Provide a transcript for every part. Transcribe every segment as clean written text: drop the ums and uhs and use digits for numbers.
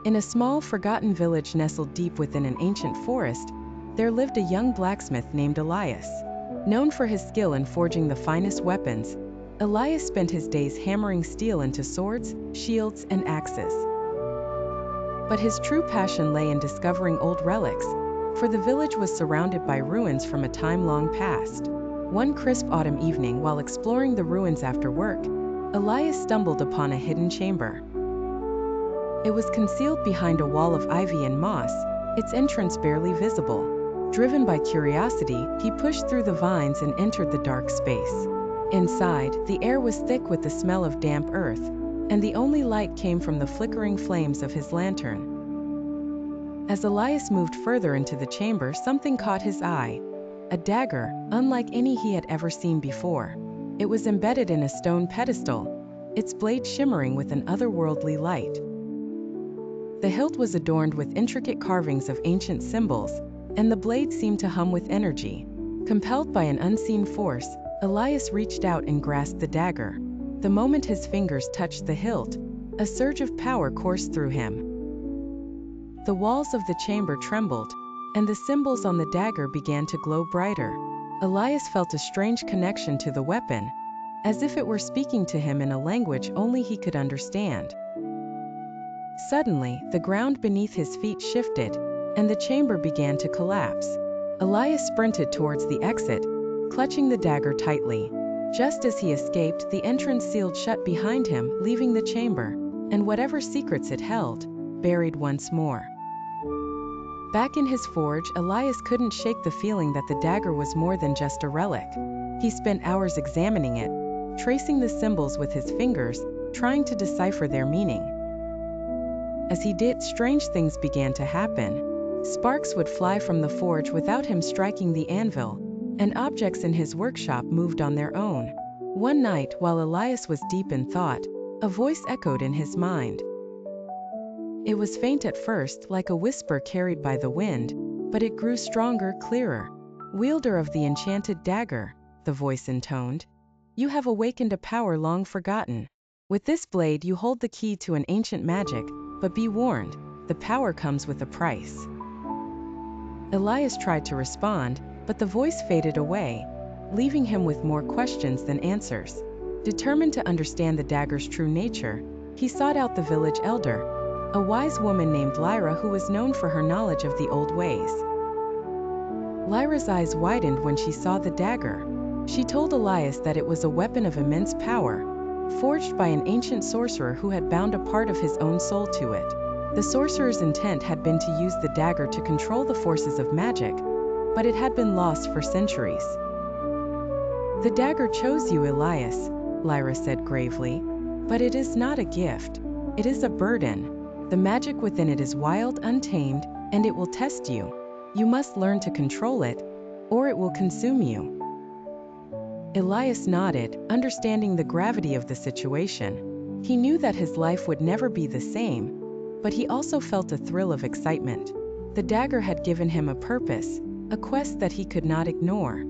In a small, forgotten village nestled deep within an ancient forest, there lived a young blacksmith named Elias. Known for his skill in forging the finest weapons, Elias spent his days hammering steel into swords, shields, and axes. But his true passion lay in discovering old relics, for the village was surrounded by ruins from a time long past. One crisp autumn evening, while exploring the ruins after work, Elias stumbled upon a hidden chamber. It was concealed behind a wall of ivy and moss, its entrance barely visible. Driven by curiosity, he pushed through the vines and entered the dark space. Inside, the air was thick with the smell of damp earth, and the only light came from the flickering flames of his lantern. As Elias moved further into the chamber, something caught his eye. A dagger, unlike any he had ever seen before. It was embedded in a stone pedestal, its blade shimmering with an otherworldly light. The hilt was adorned with intricate carvings of ancient symbols, and the blade seemed to hum with energy. Compelled by an unseen force, Elias reached out and grasped the dagger. The moment his fingers touched the hilt, a surge of power coursed through him. The walls of the chamber trembled, and the symbols on the dagger began to glow brighter. Elias felt a strange connection to the weapon, as if it were speaking to him in a language only he could understand. Suddenly, the ground beneath his feet shifted, and the chamber began to collapse. Elias sprinted towards the exit, clutching the dagger tightly. Just as he escaped, the entrance sealed shut behind him, leaving the chamber, and whatever secrets it held, buried once more. Back in his forge, Elias couldn't shake the feeling that the dagger was more than just a relic. He spent hours examining it, tracing the symbols with his fingers, trying to decipher their meaning. As he did, strange things began to happen. Sparks would fly from the forge without him striking the anvil, and objects in his workshop moved on their own. One night, while Elias was deep in thought, a voice echoed in his mind. It was faint at first, like a whisper carried by the wind, but it grew stronger, clearer. "Wielder of the enchanted dagger," the voice intoned, "you have awakened a power long forgotten. With this blade you hold the key to an ancient magic, but be warned, the power comes with a price." Elias tried to respond, but the voice faded away, leaving him with more questions than answers. Determined to understand the dagger's true nature, he sought out the village elder, a wise woman named Lyra who was known for her knowledge of the old ways. Lyra's eyes widened when she saw the dagger. She told Elias that it was a weapon of immense power, forged by an ancient sorcerer who had bound a part of his own soul to it. The sorcerer's intent had been to use the dagger to control the forces of magic, but it had been lost for centuries. "The dagger chose you, Elias," Lyra said gravely, "but it is not a gift. It is a burden. The magic within it is wild, untamed, and it will test you. You must learn to control it, or it will consume you." Elias nodded, understanding the gravity of the situation. He knew that his life would never be the same, but he also felt a thrill of excitement. The dagger had given him a purpose, a quest that he could not ignore.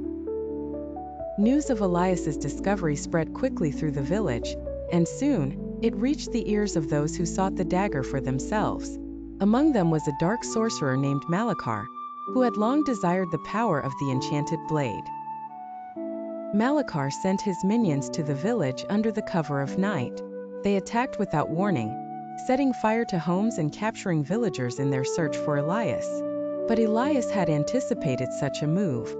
News of Elias's discovery spread quickly through the village, and soon, it reached the ears of those who sought the dagger for themselves. Among them was a dark sorcerer named Malachar, who had long desired the power of the enchanted blade. Malachar sent his minions to the village under the cover of night. They attacked without warning, setting fire to homes and capturing villagers in their search for Elias. But Elias had anticipated such a move.